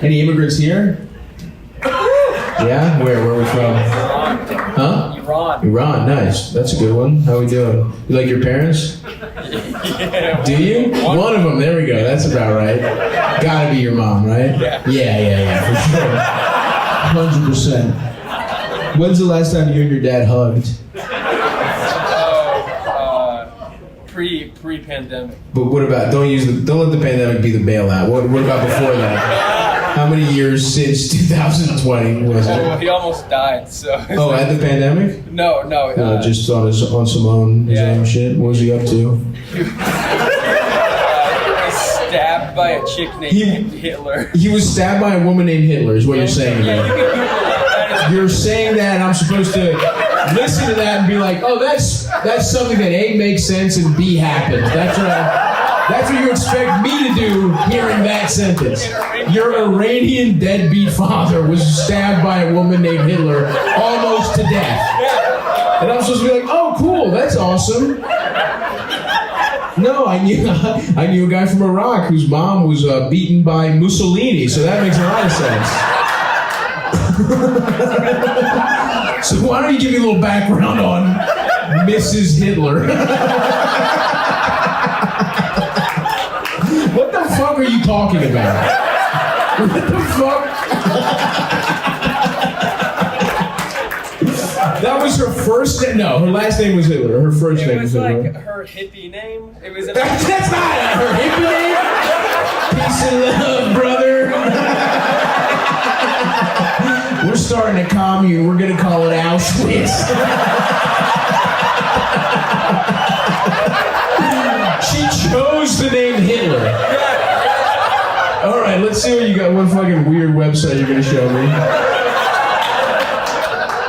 Any immigrants here? Yeah? Where are we from? Huh? Iran, nice. That's a good one. How we doing? You like your parents? Yeah. Do you? One of them, there we go. That's about right. Gotta be your mom, right? Yeah, for sure. 100%. When's the last time you and your dad hugged? Pre-pandemic. But what about, don't let the pandemic be the bailout. What about before that? How many years since 2020 was it? Well, he almost died, so. Oh, at the pandemic? No. Just on his own shit. What was he up to? He was stabbed by a chick named Hitler. He was stabbed by a woman named Hitler, is what you're saying to me. Yeah, you can Google that. You're saying that, and I'm supposed to listen to that and be like, oh, that's something that A, makes sense, and B, happened. That's what you expect me to do hearing that sentence. Your Iranian deadbeat father was stabbed by a woman named Hitler almost to death. And I'm supposed to be like, oh, cool, that's awesome. No, I knew a guy from Iraq whose mom was beaten by Mussolini, so that makes a lot of sense. So why don't you give me a little background on Mrs. Hitler? What the fuck are you talking about? What the fuck? That was her first name? No, her last name was Hitler. Her first name was Hitler. It was like her hippie name. It was. That's not her hippie name? Peace and love, brother. We're starting a commune. We're gonna call it Auschwitz. She chose the name Hitler. All right, let's see what you got. What fucking weird website you're gonna show me.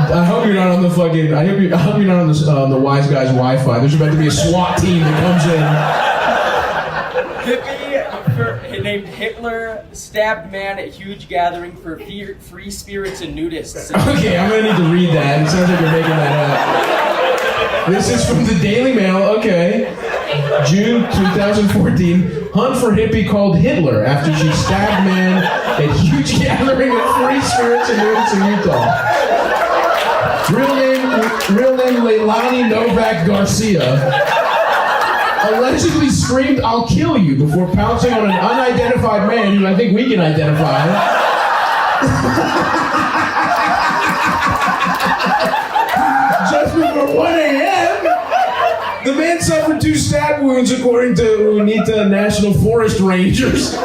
I hope you're not on the fucking. I hope you're not on the Wise Guys Wi-Fi. There's about to be a SWAT team that comes in. Hippie named Hitler stabbed man at huge gathering for free spirits and nudists. Okay, I'm gonna need to read that. It sounds like you're making that up. This is from the Daily Mail. Okay, June 2014. Hunt for hippie called Hitler after she stabbed man at huge gathering of free spirits and nudists in Utah. Real name Leilani Novak Garcia. Allegedly screamed, "I'll kill you," before pouncing on an unidentified man who I think we can identify. Just before 1 a.m., the man suffered 2 stab wounds, according to Unita National Forest Rangers.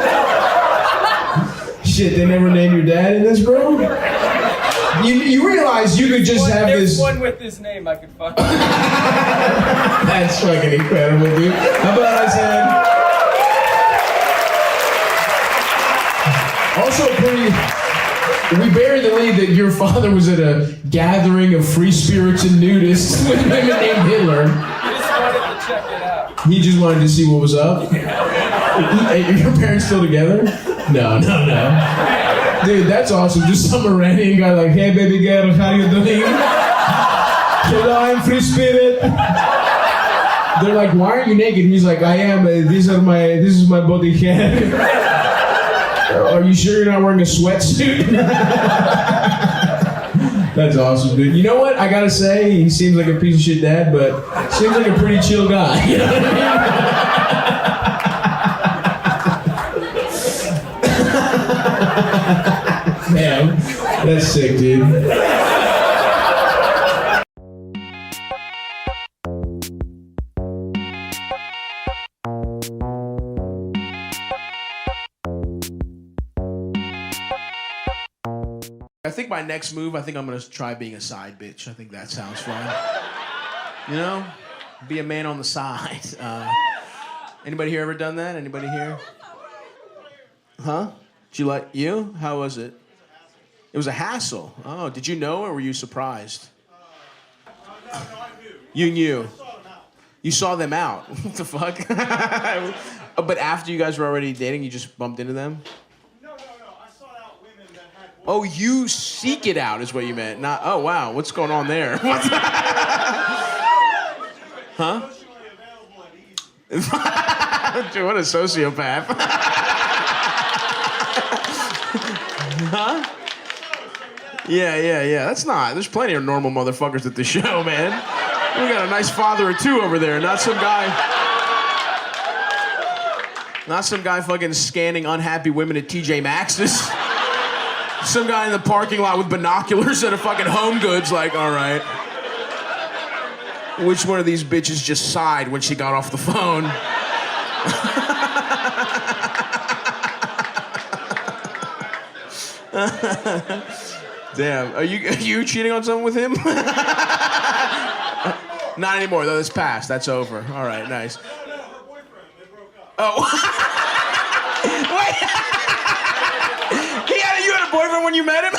Shit, they never named your dad in this, bro? You realize you could just have there's this... one with his name I could find. That's fucking incredible, dude. How about I said... Also pretty... We buried the lead that your father was at a gathering of free spirits and nudists with women named Hitler. He just wanted to check it out. He just wanted to see what was up? Hey, are your parents still together? No. Dude, that's awesome. Just some Iranian guy like, hey, baby girl, how you doing? Hello, I'm free spirit. They're like, why are you naked? He's like, I am. This is my body hair. Are you sure you're not wearing a sweatsuit? That's awesome, dude. You know what? I gotta say, he seems like a piece of shit dad, but seems like a pretty chill guy. You know what I mean? Damn, that's sick, dude. I think my next move, I'm gonna try being a side bitch. I think that sounds fun. You know? Be a man on the side. Anybody here ever done that? Anybody here? Huh? Did you like you? How was it? It was a hassle. Oh, did you know or were you surprised? No, I knew. You knew. I saw them out. You saw them out. What the fuck? But after you guys were already dating, you just bumped into them? No. I sought out women that had... Oh, you seek it out is what you meant. Not, oh, wow, what's going on there? What's Huh? Emotionally available and easy. Dude, what a sociopath. Huh? Yeah. That's not. There's plenty of normal motherfuckers at the show, man. We got a nice father or two over there, not some guy fucking scanning unhappy women at TJ Maxx's. Some guy in the parking lot with binoculars at a fucking Home Goods, like, all right. Which one of these bitches just sighed when she got off the phone? Damn, are you cheating on someone with him? Not anymore, though. It's past. That's over. All right, nice. No, her boyfriend, they broke up. Oh. Wait. You had a boyfriend when you met him?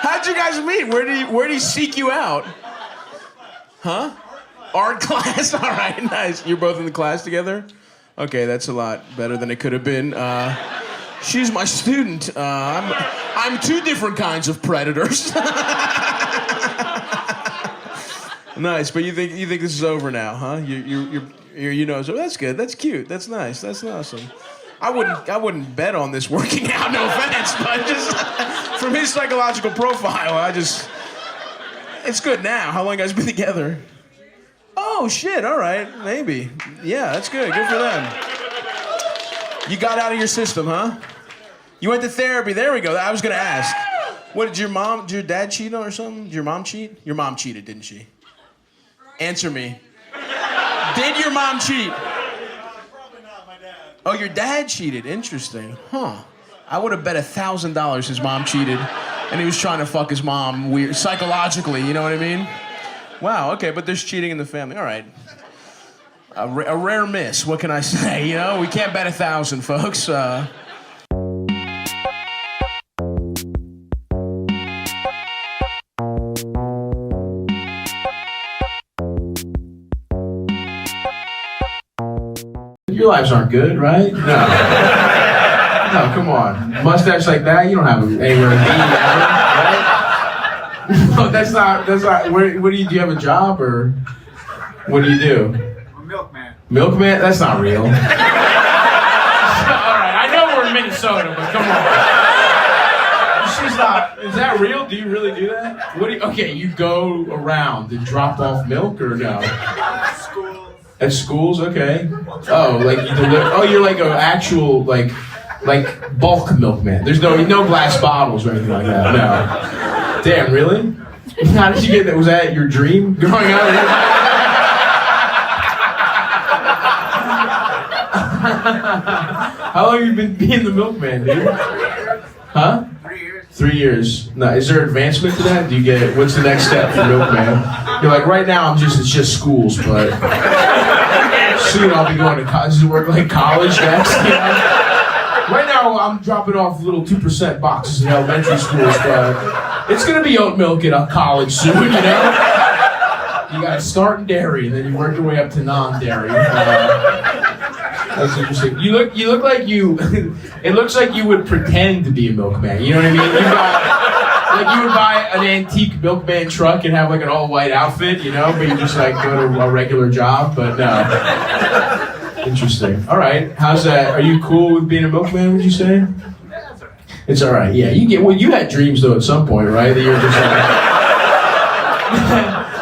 How'd you guys meet? Where did he seek you out? Huh? Art class. All right, nice. You're both in the class together? Okay, that's a lot better than it could have been. She's my student. I'm two different kinds of predators. Nice, but you think this is over now, huh? You know, so that's good. That's cute. That's nice. That's awesome. I wouldn't bet on this working out. No offense, but just from his psychological profile, it's good now. How long you guys been together? Oh shit! All right, maybe. Yeah, that's good. Good for them. You got out of your system, huh? You went to therapy. There we go. I was gonna ask. What did your dad cheat on or something? Did your mom cheat? Your mom cheated, didn't she? Answer me. Did your mom cheat? Probably not, my dad. Oh, your dad cheated. Interesting. Huh. I would have bet $1,000 his mom cheated, and he was trying to fuck his mom weird psychologically. You know what I mean? Wow. Okay, but there's cheating in the family. All right. A rare miss. What can I say? You know, we can't bet 1,000, folks. Your lives aren't good, right? No. No, come on. Mustache like that, you don't have anywhere to be ever, right? No, that's not. What do you have a job or what do you do? I'm a milkman. Milkman? That's not real. All right, I know we're in Minnesota, but come on. She's not. Is that real? Do you really do that? Okay, you go around and drop off milk or no? School. At schools, okay. Oh, like you deliver. Oh, you're like an actual like bulk milkman. There's no glass bottles or anything like that. No. Damn, really? How did you get that? Was that your dream growing up? How long have you been being the milkman, dude? Huh? 3 years. 3 years. Now, is there advancement to that? Do you get what's the next step for milkman? You're like right now it's just schools, but soon I'll be going to college to work like college next. You know? Right now I'm dropping off little 2% boxes in elementary schools, but it's gonna be oat milk at a college soon. You know, you gotta start in dairy and then you work your way up to non-dairy. That's interesting. You look like you. It looks like you would pretend to be a milkman. You know what I mean? You would buy an antique milkman truck and have like an all-white outfit, you know, but you just like go to a regular job. But no. Interesting. All right. How's that? Are you cool with being a milkman? Would you say? It's all right. Yeah. You had dreams though at some point, right? That you were just like,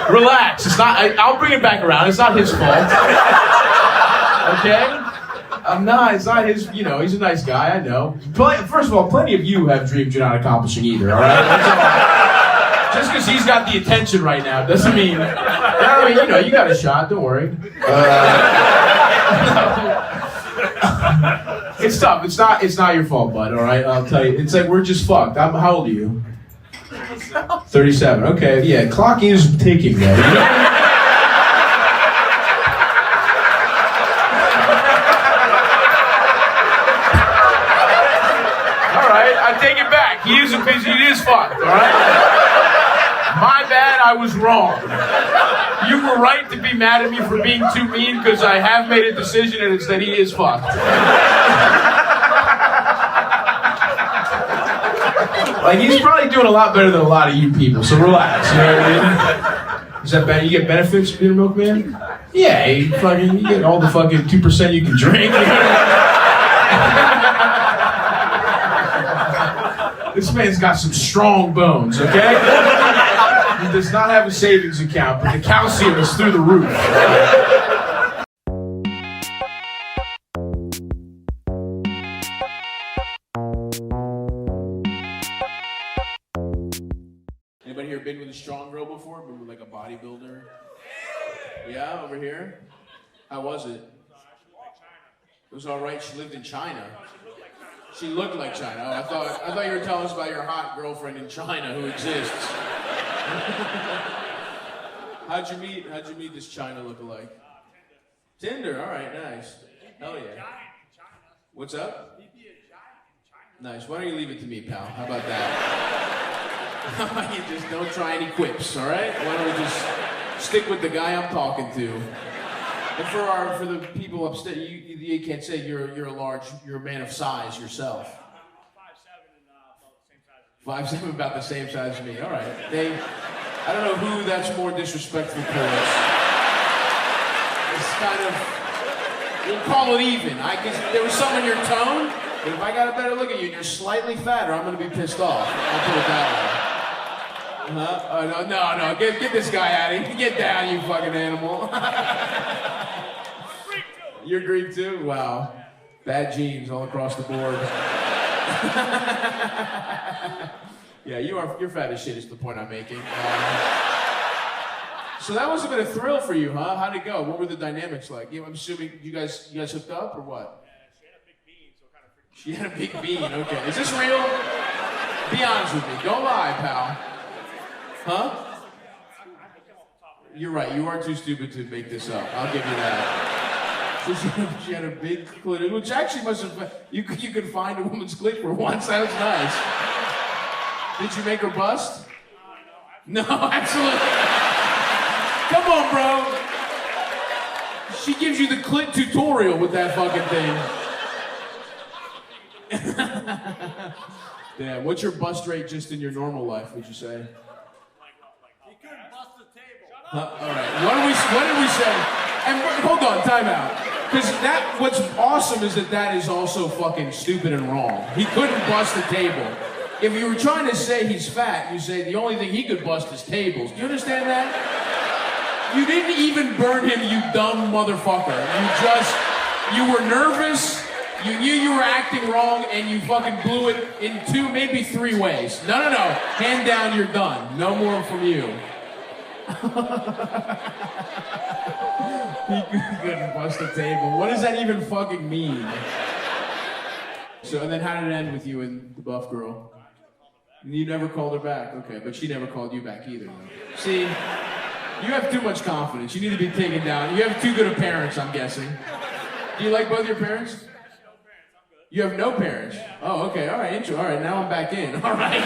relax. It's not. I'll bring it back around. It's not his fault. Okay. It's not his, you know, he's a nice guy, I know. First of all, plenty of you have dreams you're not accomplishing either, all right? That's all. Just because he's got the attention right now doesn't mean, you know, you got a shot, don't worry. It's tough, it's not your fault, bud, all right? I'll tell you, it's like we're just fucked. How old are you? 37, okay, yeah, clock is ticking, though. You know? He is fucked, all right? My bad, I was wrong. You were right to be mad at me for being too mean because I have made a decision and it's that he is fucked. Like, he's probably doing a lot better than a lot of you people, so relax, you know what I mean? Is that bad? You get benefits being a milkman? Yeah, you get all the fucking 2% you can drink. This man's got some strong bones, okay? He does not have a savings account, but the calcium is through the roof. Anybody here been with a strong girl before? Been with like a bodybuilder? Yeah, over here? How was it? It was all right. She lived in China. She looked like China. Oh, I thought you were telling us about your hot girlfriend in China who exists. How'd you meet this China lookalike? Tinder. All right, nice. Hell yeah. What's up? Nice. Why don't you leave it to me, pal? How about that? You just don't try any quips, all right? Why don't we just stick with the guy I'm talking to? And for the people upstairs, you can't say you're a man of size yourself. 5'7", about the same size as me. All right. I don't know who that's more disrespectful towards. It's kind of, we'll call it even. There was some in your tone, but if I got a better look at you and you're slightly fatter, I'm gonna be pissed off. I'll put it that way. Oh, no, get this guy out of here. Get down, you fucking animal. You're Greek too? Wow. Bad genes all across the board. Yeah, you're fat as shit is the point I'm making. So that must have been a thrill for you, huh? How'd it go? What were the dynamics like? I'm assuming you guys hooked up or what? She had a big bean, okay. Is this real? Be honest with me. Don't lie, pal. Huh? You're right, you are too stupid to make this up. I'll give you that. So she had a big clit, which actually must have, you could find a woman's clit for once, that was nice. Did you make her bust? No, absolutely. Come on, bro. She gives you the clit tutorial with that fucking thing. Damn, what's your bust rate just in your normal life, would you say? He couldn't bust the table. All right, what did we say? And hold on, time out. Because what's awesome is that is also fucking stupid and wrong. He couldn't bust the table. If you were trying to say he's fat, you say the only thing he could bust is tables. Do you understand that? You didn't even burn him, you dumb motherfucker. You were nervous, you knew you were acting wrong, and you fucking blew it in 2, maybe 3 ways. No. Hand down, you're done. No more from you. He couldn't bust the table. What does that even fucking mean? So, and then how did it end with you and the buff girl? You never called her back? Okay, but she never called you back either, though. See, you have too much confidence. You need to be taken down. You have too good of parents, I'm guessing. Do you like both your parents? You have no parents? Oh, okay, all right, all right, now I'm back in. All right.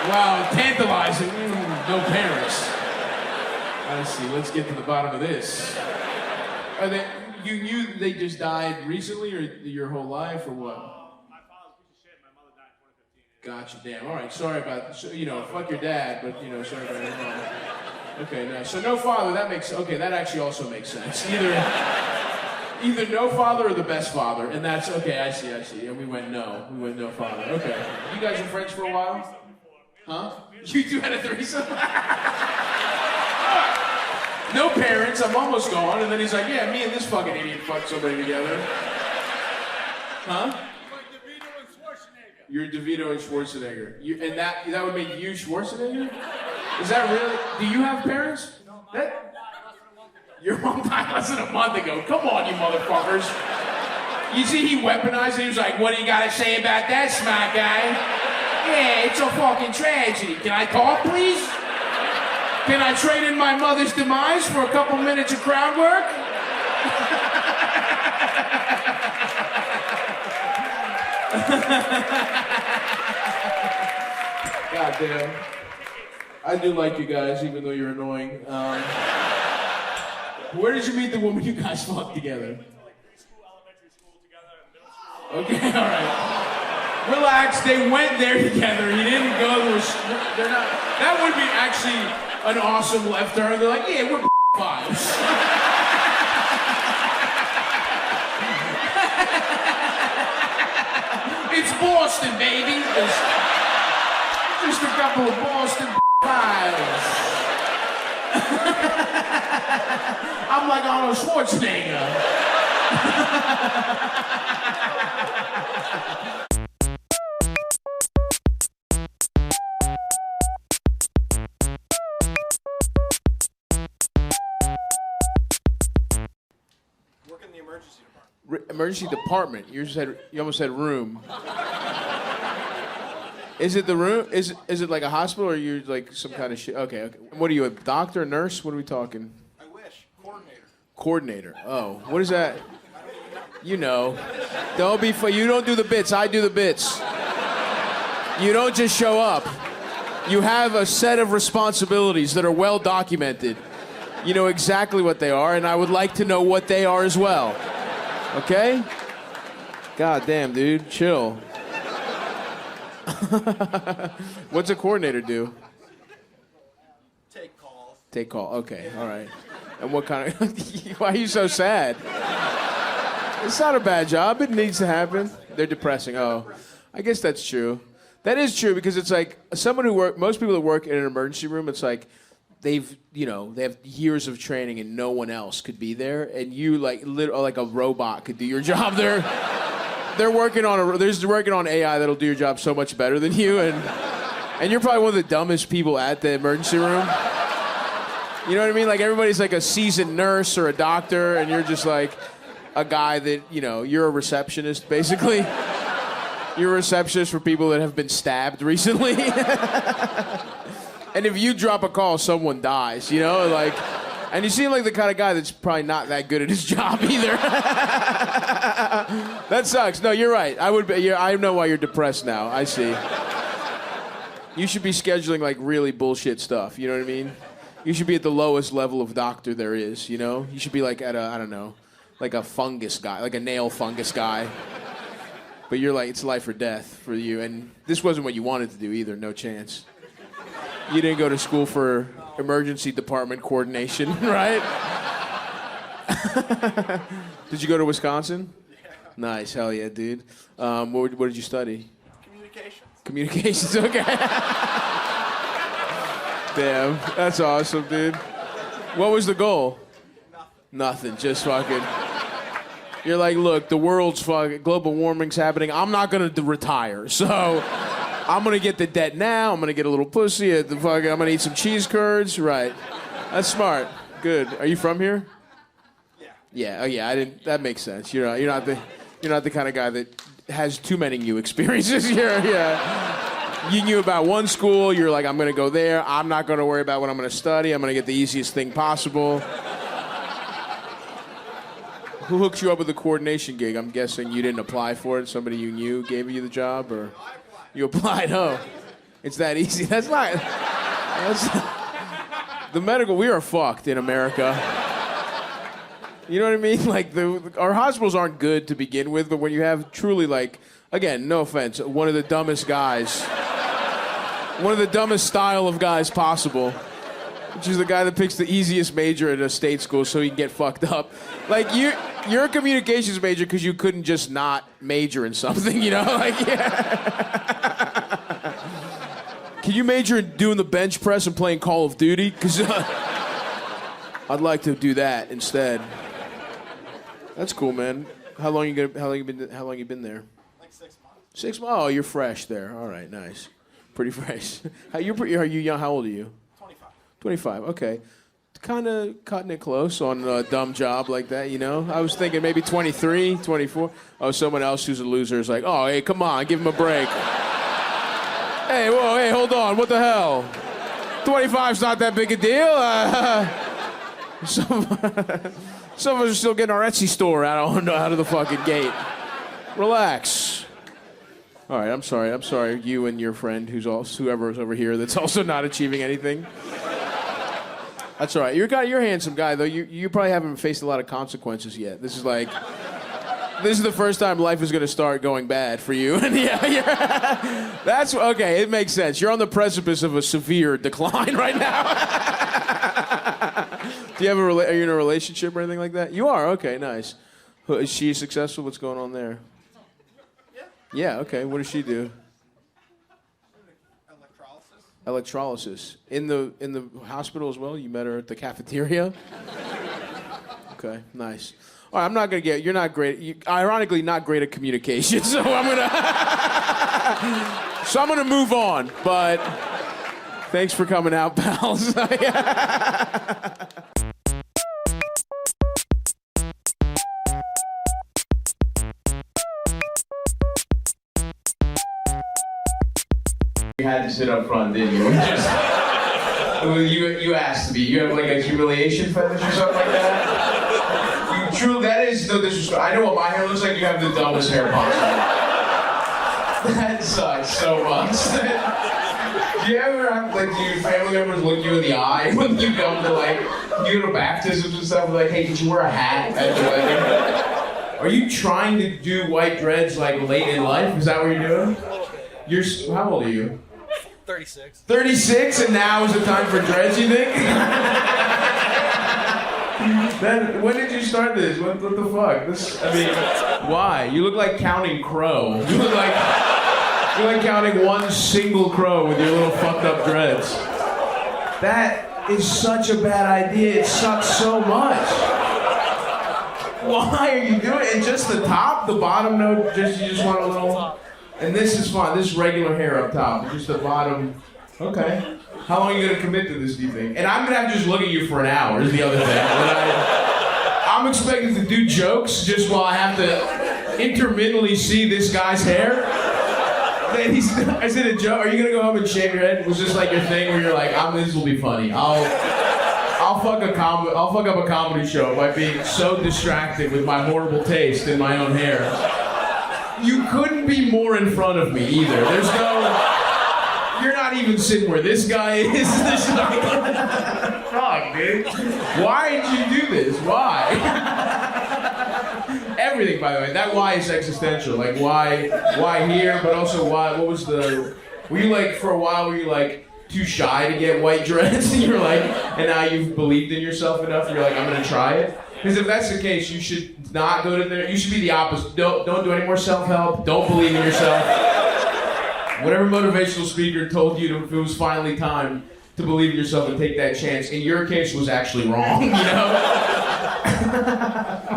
Wow, tantalizing. No parents. Let's see, let's get to the bottom of this. You knew they just died recently, or your whole life, or what? My father's a piece of shit. My mother died in 2015. Gotcha, damn. All right, sorry about, fuck your dad, but, sorry about your mom. Okay, nice. So no father, that actually also makes sense. Either no father or the best father, and that's, okay, I see. And we went no father. Okay. You guys were friends for a while? Huh? You two had a threesome? No parents, I'm almost gone. And then he's like, yeah, me and this fucking idiot fucked somebody together. Huh? Like DeVito and Schwarzenegger. You're DeVito and Schwarzenegger. And that would make you Schwarzenegger? Is that really? Do you have parents? Your mom died less than a month ago. Come on, you motherfuckers. You see, he weaponized it. He was like, what do you gotta say about that, smart guy? Yeah, it's a fucking tragedy. Can I talk, please? Can I trade in my mother's demise for a couple minutes of crowd work? God damn. I do like you guys, even though you're annoying. Where did you meet the woman you guys fucked together? Preschool, elementary school together, and middle school. Okay, all right. Relax, they went there together. He didn't go to they're not, that would be actually an awesome left turn. They're like, yeah, we're fives. It's Boston, baby. Just a couple of Boston pies. I'm like Arnold Schwarzenegger. Work in the emergency department. Emergency department. You almost said room. Is it the room? Is it like a hospital, or are you like some kind of shit? Okay. What are you, a doctor, a nurse? What are we talking? I wish. Coordinator. Coordinator. Oh, what is that? You know. Don't be you don't do the bits. I do the bits. You don't just show up. You have a set of responsibilities that are well documented. You know exactly what they are, and I would like to know what they are as well. Okay? God damn, dude. Chill. What's a coordinator do? Take calls. Take call. Okay, all right. And what kind of... Why are you so sad? It's not a bad job. It needs to happen. They're depressing. Oh, I guess that's true. That is true, because it's like someone most people that work in an emergency room, it's like they have years of training and no one else could be there, and you like a robot could do your job. They're working on AI that'll do your job so much better than you, and you're probably one of the dumbest people at the emergency room. You know what I mean? Like everybody's like a seasoned nurse or a doctor, and you're just like a guy that, you're a receptionist basically. You're a receptionist for people that have been stabbed recently. And if you drop a call, someone dies, and you seem like the kind of guy that's probably not that good at his job either. That sucks. No, you're right. I know why you're depressed now. I see. You should be scheduling like really bullshit stuff. You know what I mean? You should be at the lowest level of doctor there is. You should be like at I don't know, like a fungus guy, like a nail fungus guy. But you're like, it's life or death for you. And this wasn't what you wanted to do either. No chance. You didn't go to school for emergency department coordination, right? Did you go to Wisconsin? Yeah. Nice, hell yeah, dude. What did you study? Communications. Communications, okay. Damn, that's awesome, dude. What was the goal? Nothing, just fucking... You're like, look, the world's fucking... Global warming's happening. I'm not gonna retire, so... I'm gonna get the debt now. I'm gonna get a little pussy at the fucking... I'm gonna eat some cheese curds. Right. That's smart. Good. Are you from here? Yeah. Yeah. Oh yeah. That makes sense. You're not the kind of guy that has too many new experiences. You knew about one school. You're like, I'm gonna go there. I'm not gonna worry about what I'm gonna study. I'm gonna get the easiest thing possible. Who hooked you up with the coordination gig? I'm guessing you didn't apply for it. Somebody you knew gave you the job, or... You applied, oh. It's that easy. That's the medical, we are fucked in America. You know what I mean? Like, our hospitals aren't good to begin with, but when you have truly, like, again, no offense, one of the dumbest guys, one of the dumbest style of guys possible, which is the guy that picks the easiest major at a state school so he can get fucked up. Like, you're a communications major because you couldn't just not major in something, Like, yeah. Can you major in doing the bench press and playing Call of Duty? Because I'd like to do that instead. That's cool, man. How long you been there? Like 6 months. 6 months. Oh, you're fresh there. All right, nice. Pretty fresh. Are you young? How old are you? 25. 25. Okay. Kind of cutting it close on a dumb job like that, I was thinking maybe 23, 24. Oh, someone else who's a loser is like, oh, hey, come on, give him a break. Hey, whoa, hey, hold on, what the hell? 25's not that big a deal. Some of us are still getting our Etsy store out of the fucking gate. Relax. All right, I'm sorry, you and your friend whoever is over here that's also not achieving anything. That's all right. You're a handsome guy, though. You probably haven't faced a lot of consequences yet. This is the first time life is going to start going bad for you. And yeah, that's okay. It makes sense. You're on the precipice of a severe decline right now. Do you have are you in a relationship or anything like that? You are. Okay, nice. Is she successful? What's going on there? Yeah. Yeah, okay. What does she do? Electrolysis. Electrolysis. In the hospital as well? You met her at the cafeteria? Okay, nice. All right, I'm not going to you're not great, ironically not great at communication, so I'm going to move on, but thanks for coming out, pals. You had to sit up front, didn't you? You asked me. You have like a humiliation fetish or something like that? True, that is no disrespect. I know what my hair looks like. You have the dumbest hair possible. That sucks so much. Do you ever have, like, do your family members look you in the eye when you go to, like, you go to baptisms and stuff? Like, hey, did you wear a hat at the wedding? Are you trying to do white dreads, like, late in life? Is that what you're doing? How old are you? 36. 36, and now is the time for dreads, you think? Then, when did you start this? What the fuck? Why? You look like Counting Crow. You look like counting one single crow with your little fucked up dreads. That is such a bad idea. It sucks so much. Why are you doing it? And just the top, the bottom, no, you just want a little. And this is fine. This is regular hair up top. Just the bottom. Okay. How long are you gonna commit to this, do you think? And I'm gonna have to just look at you for an hour, is the other thing. I'm expected to do jokes just while I have to intermittently see this guy's hair. Is it a joke? Are you gonna go home and shave your head? Was this like your thing where you're like, this will be funny. I'll fuck up a comedy show by being so distracted with my horrible taste in my own hair. You couldn't be more in front of me either. You're not even sitting where this guy is. Fuck, dude. Why did you do this? Why? Everything, by the way. That why is existential. Like, why here, but also why, were you like, for a while, were you like too shy to get white dreads? And you're like, and now you've believed in yourself enough, you're like, I'm gonna try it? Because if that's the case, you should not go to there. You should be the opposite. Don't do any more self-help. Don't believe in yourself. Whatever motivational speaker told you if it was finally time to believe in yourself and take that chance, in your case was actually wrong, you know?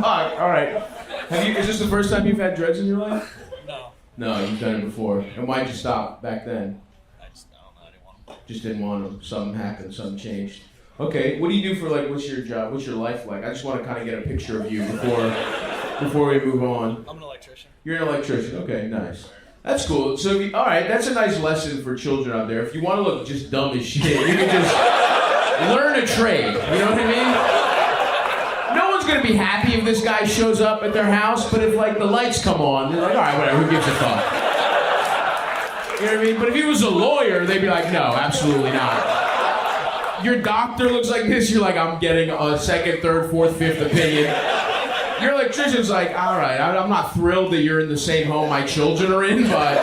All right. Is this the first time you've had dreads in your life? No. No, you've done it before. And why'd you stop back then? I don't know. I didn't want them. Just didn't want them. Something happened. Something changed. Okay, what do you do for, like, what's your job? What's your life like? I just want to kind of get a picture of you before we move on. I'm an electrician. You're an electrician. Okay, nice. That's cool. So, all right, that's a nice lesson for children out there. If you want to look just dumb as shit, you can just learn a trade. You know what I mean? No one's going to be happy if this guy shows up at their house, but if, like, the lights come on, they're like, all right, whatever, who gives a fuck? You know what I mean? But if he was a lawyer, they'd be like, no, absolutely not. Your doctor looks like this, you're like, I'm getting a second, third, fourth, fifth opinion. Your electrician's like, all right, I'm not thrilled that you're in the same home my children are in, but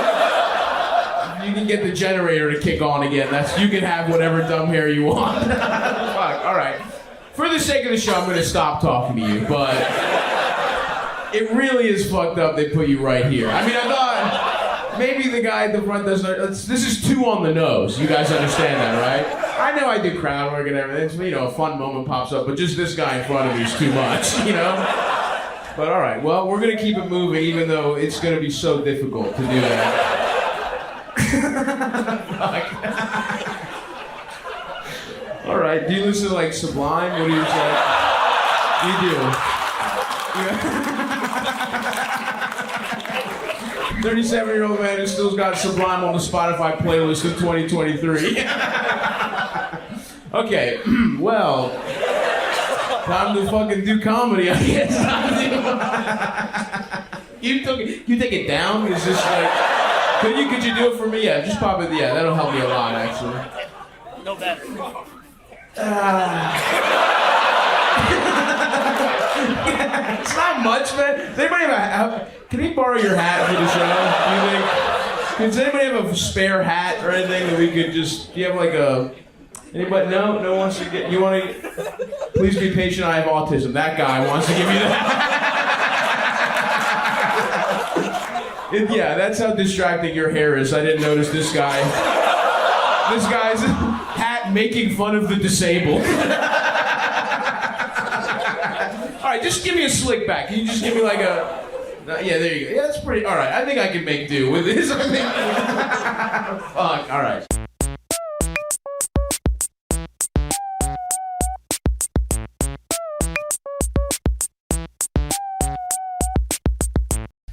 you can get the generator to kick on again. You can have whatever dumb hair you want. Fuck, all right. For the sake of the show, I'm going to stop talking to you, but it really is fucked up they put you right here. I mean, I thought maybe the guy at the front doesn't. This is too on the nose. You guys understand that, right? I know I do crowd work and everything, so, you know, a fun moment pops up, but just this guy in front of me is too much, you know? But all right, well, we're going to keep it moving, even though it's going to be so difficult to do that. All right, do you listen to, like, Sublime? What do you say? You do. Yeah. 37-year-old man who still's got Sublime on the Spotify playlist in 2023. Okay, well, time to fucking do comedy, I guess. You take it down? Is this like, could you do it for me? Yeah, just pop it, yeah, that'll help me a lot, actually. No better. It's not much, man. Does anybody can he borrow your hat for the show, do you think? Does anybody have a spare hat or anything that we could just, do you have like a, anybody, no one wants to get, you want to, please be patient, I have autism. That guy wants to give you that. Yeah, that's how distracting your hair is. I didn't notice this guy. This guy's hat making fun of the disabled. All right, just give me a slick back. Can you just give me like a... yeah, there you go. Yeah, that's pretty... All right, I think I can make do with this. I think... Fuck, all right.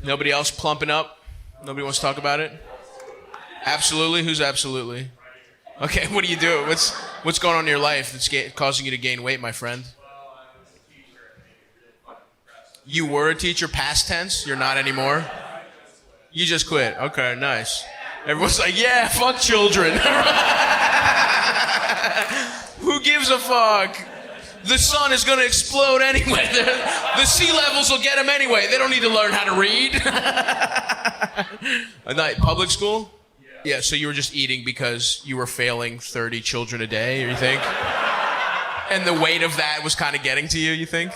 Nobody else plumping up? Nobody wants to talk about it? Absolutely? Who's absolutely? Okay, what do you do? What's going on in your life that's causing you to gain weight, my friend? You were a teacher, past tense? You're not anymore? You just quit. Okay, nice. Everyone's like, yeah, fuck children. Who gives a fuck? The sun is going to explode anyway. The sea levels will get them anyway. They don't need to learn how to read. A night public school? Yeah, so you were just eating because you were failing 30 children a day, you think? And the weight of that was kind of getting to you think?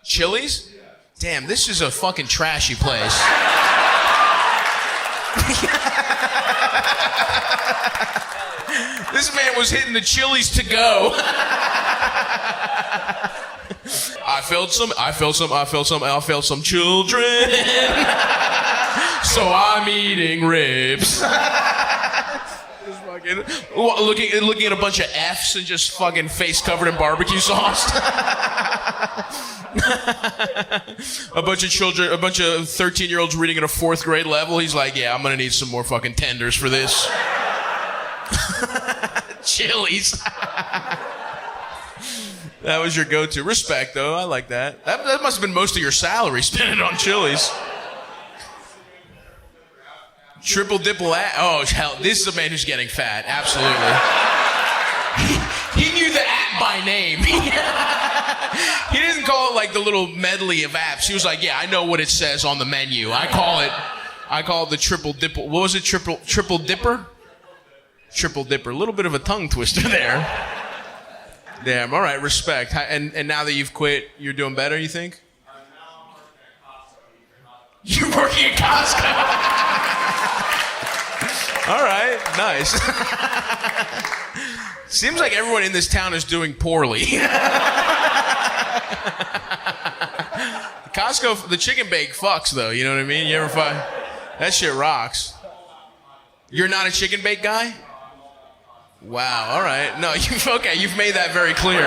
Chili's? Damn, this is a fucking trashy place. This man was hitting the Chili's to go. I felt some children. So I'm eating ribs. Just fucking looking at a bunch of F's and just fucking face covered in barbecue sauce. A bunch of 13-year-olds reading at a 4th grade level. He's like, yeah, I'm gonna need some more fucking tenders for this. Chili's. That was your go-to. Respect, though. I like that. That must have been most of your salary spent on Chili's. Triple dipple at. Oh, hell. This is a man who's getting fat. Absolutely. He knew the app by name. He didn't call it like the little medley of apps. He was like, yeah, I know what it says on the menu. I call it the triple dipple. What was it? Triple dipper? Triple dipper. A little bit of a tongue twister there. Damn. All right. Respect. And now that you've quit, you're doing better, you think? You're working at Costco. All right. Nice. Seems like everyone in this town is doing poorly. Costco, the chicken bake fucks, though. You know what I mean? You ever find... That shit rocks. You're not a chicken bake guy? Wow, all right. No, you've made that very clear.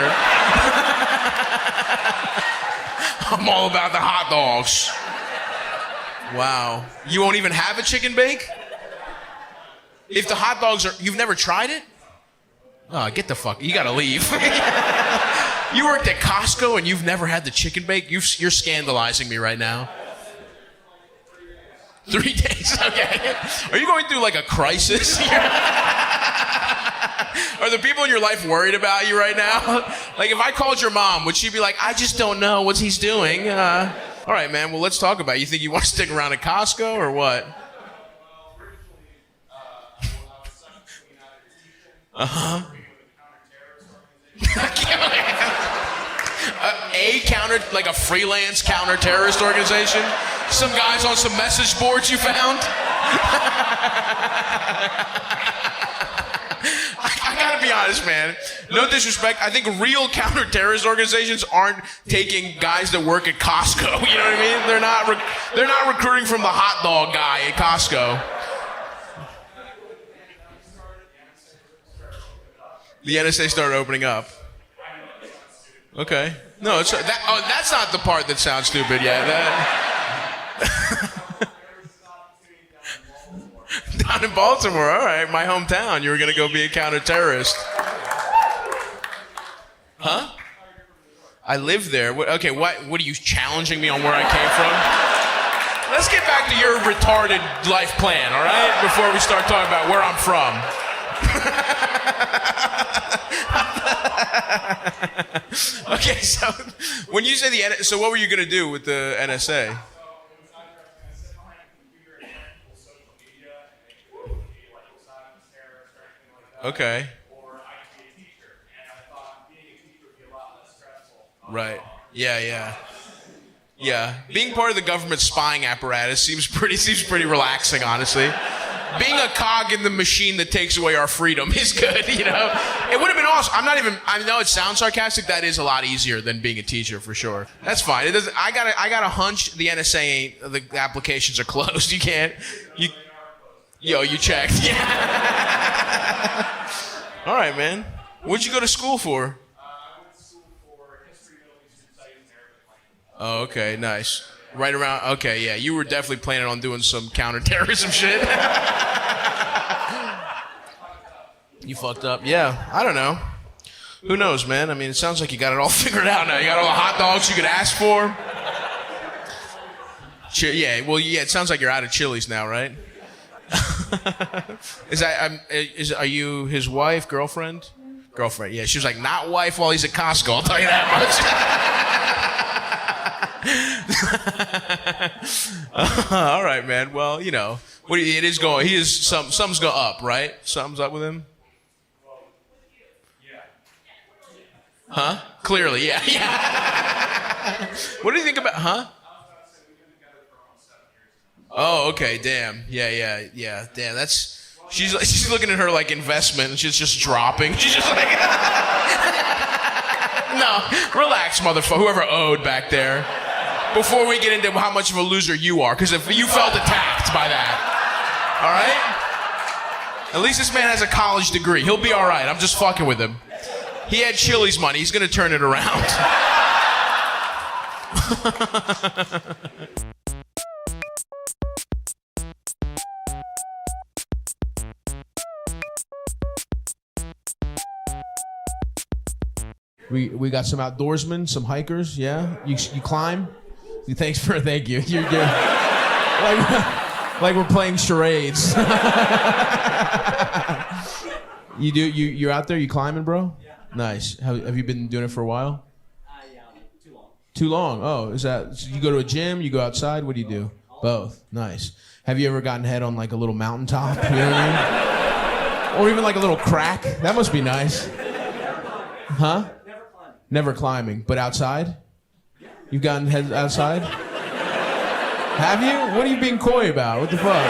I'm all about the hot dogs. Wow. You won't even have a chicken bake? If the hot dogs are... You've never tried it? Oh, get the fuck... You gotta leave. You worked at Costco and you've never had the chicken bake? You're scandalizing me right now. 3 days, okay. Are you going through like a crisis here? Are the people in your life worried about you right now? Like if I called your mom, would she be like, I just don't know what he's doing? All right, man, well, let's talk about it. You think you want to stick around at Costco or what? Uh-huh. Like a freelance counter-terrorist organization? Some guys on some message boards you found? I gotta be honest, man. No disrespect. I think real counter-terrorist organizations aren't taking guys that work at Costco. You know what I mean? They're not recruiting from the hot dog guy at Costco. The NSA started opening up. Okay. No, that's not the part that sounds stupid yet. Down in Baltimore, all right, my hometown. You were going to go be a counter-terrorist. Huh? I live there. What are you challenging me on where I came from? Let's get back to your retarded life plan, all right? Before we start talking about where I'm from. Okay, so when you say so what were you going to do with the NSA? Okay. Right. Yeah. Yeah, being part of the government spying apparatus seems pretty relaxing, honestly. Being a cog in the machine that takes away our freedom is good, you know? It would have been awesome. I know it sounds sarcastic. That is a lot easier than being a teacher, for sure. That's fine. It doesn't, I got a hunch the NSA ain't, the applications are closed. You can't, you checked. Yeah. All right, man. What'd you go to school for? I went to school for history, Middle Eastern studies, and Arabic language. Oh, okay, nice. Right around, okay, yeah, you were definitely planning on doing some counterterrorism shit. You fucked up. Yeah, I don't know. Who knows, man? I mean, it sounds like you got it all figured out now. You got all the hot dogs you could ask for. Yeah, well, yeah, it sounds like you're out of Chili's now, right? Are you his wife, girlfriend? Girlfriend, yeah. She was like, not wife while he's at Costco, I'll tell you that much. All right, man. Well, you know, it is going. He is something's going up, right? Something's up with him. Huh? Clearly, yeah. What do you think about? Huh? Oh, okay. Damn. Yeah. Damn. That's. She's looking at her like investment, and she's just dropping. She's just like. No, relax, motherfucker. Whoever owed back there. Before we get into how much of a loser you are, because if you felt attacked by that, all right? At least this man has a college degree. He'll be all right. I'm just fucking with him. He had Chili's money. He's gonna turn it around. We got some outdoorsmen, some hikers. Yeah, you climb. Thank you. You're like we're playing charades. You're out there. You climbing, bro? Yeah. Nice. Have you been doing it for a while? Yeah, too long. Too long. Oh, is that? So you go to a gym? You go outside? What do you do? Both. Nice. Have you ever gotten head on like a little mountaintop? You know what I mean? Or even like a little crack? That must be nice. Huh? Never climbing, but outside? You've gotten head outside? Have you? What are you being coy about? What the fuck?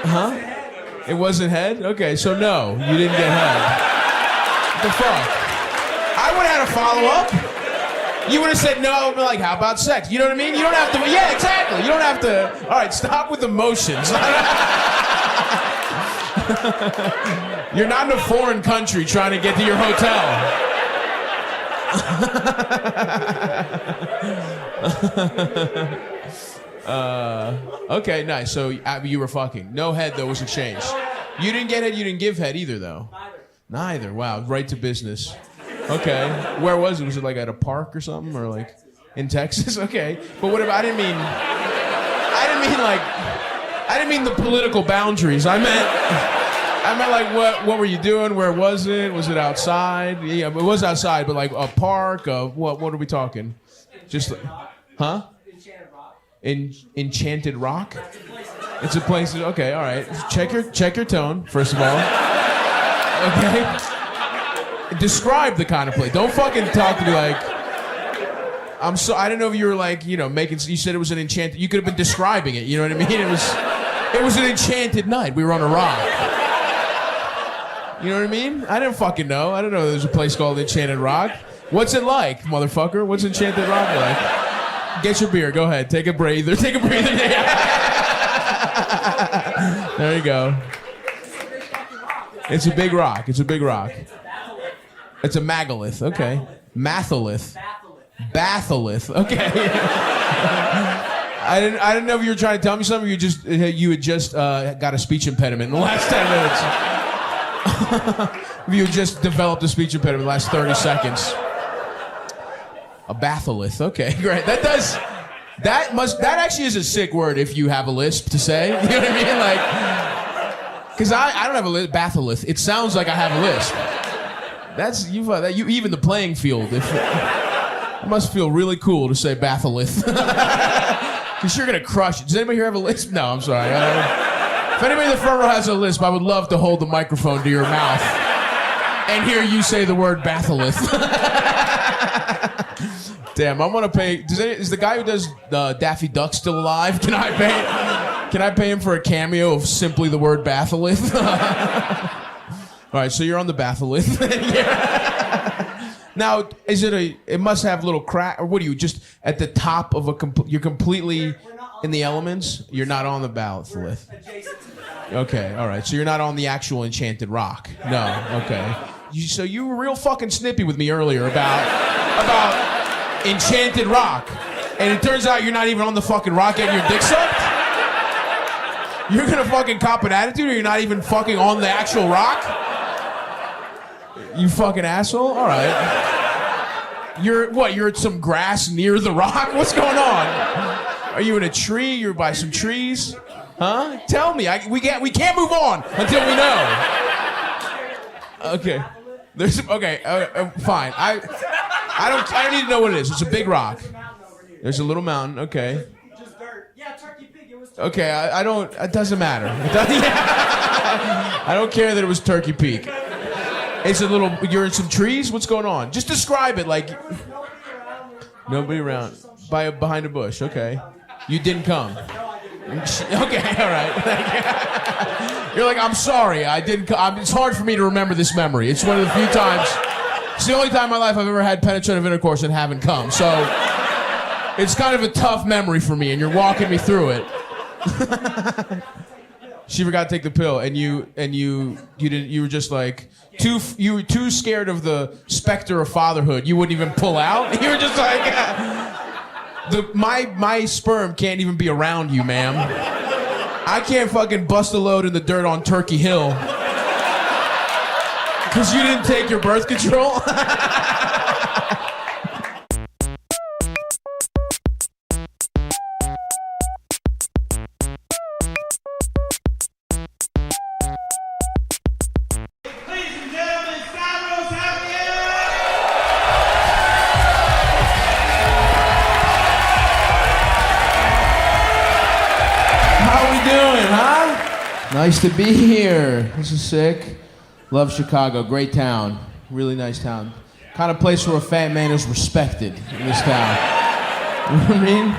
Huh? It wasn't head? Okay, so no, you didn't get head. What the fuck? I would have had a follow-up. You would have said no, but like, how about sex? You know what I mean? You don't have to, yeah, exactly. You don't have to, all right, stop with emotions. You're not in a foreign country trying to get to your hotel. Okay, nice. So you were fucking. No head, though, was exchanged. You didn't get head, you didn't give head either, though. Neither. Wow, right to business. Okay. Where was it? Was it like at a park or something? Or like in Texas? Okay. But what about, I didn't mean the political boundaries. I meant like what were you doing? Where was it? Was it outside? Yeah, it was outside, but like a park. What are we talking? Just like, huh? Enchanted Rock. Enchanted Rock. It's a place. Okay, all right. Check your tone first of all. Okay. Describe the kind of place. Don't fucking talk to me like. I didn't know if you were like, you know, making. You said it was an enchanted. You could have been describing it. You know what I mean? It was an enchanted night. We were on a rock. You know what I mean? I didn't fucking know. I didn't know there was a place called Enchanted Rock. What's it like, motherfucker? What's Enchanted Rock like? Get your beer. Go ahead. Take a breather. Take a breather. There you go. It's a big rock. It's a big rock. It's a megalith. Okay. Matholith. Batholith. Okay. I didn't know if you were trying to tell me something. Or you had just got a speech impediment in the last 10 minutes. You just developed a speech impediment in the last 30 seconds. A batholith. Okay, great. That actually is a sick word if you have a lisp to say. You know what I mean? Like, because I don't have a lisp. Batholith. It sounds like I have a lisp. You even the playing field. It must feel really cool to say batholith. Because you're gonna crush it. Does anybody here have a lisp? No, I'm sorry. If anybody in the front row has a lisp, I would love to hold the microphone to your mouth and hear you say the word batholith. Damn, I want to pay. Is the guy who does Daffy Duck still alive? Can I pay? Can I pay him for a cameo of simply the word batholith? All right, so you're on the batholith. Now, is it a? It must have little crack, or what are you just at the top of a? You're completely in the elements. You're not on the batholith. Okay, all right. So you're not on the actual enchanted rock. No. Okay. So you were real fucking snippy with me earlier about enchanted rock, and it turns out you're not even on the fucking rock getting your dick sucked. You're gonna fucking cop an attitude, or you're not even fucking on the actual rock. You fucking asshole. All right. You're what? You're at some grass near the rock. What's going on? Are you in a tree? You're by some trees. Huh? Tell me. We can't move on until we know. Okay. Fine. I don't need to know what it is. It's a big rock. There's a little mountain. Okay. Just dirt. Yeah, Turkey Pig. It was. Okay. I don't. It doesn't matter. I don't care that it was Turkey Peak. It's a little. You're in some trees. What's going on? Just describe it like. Nobody around. Behind a bush. Okay. You didn't come. Okay, all right. You're like, I'm sorry, I didn't. It's hard for me to remember this memory. It's one of the few times. It's the only time in my life I've ever had penetrative intercourse and haven't come. So it's kind of a tough memory for me, and you're walking me through it. She forgot to take the pill, and you didn't. You were just like you were too scared of the specter of fatherhood. You wouldn't even pull out. You were just like. My sperm can't even be around you, ma'am. I can't fucking bust a load in the dirt on Turkey Hill. Because you didn't take your birth control? Ladies and gentlemen, Stavros Halkias! How we doing, huh? Nice to be here. This is sick. Love Chicago. Great town. Really nice town. Kind of place where a fat man is respected in this town. You know what I mean?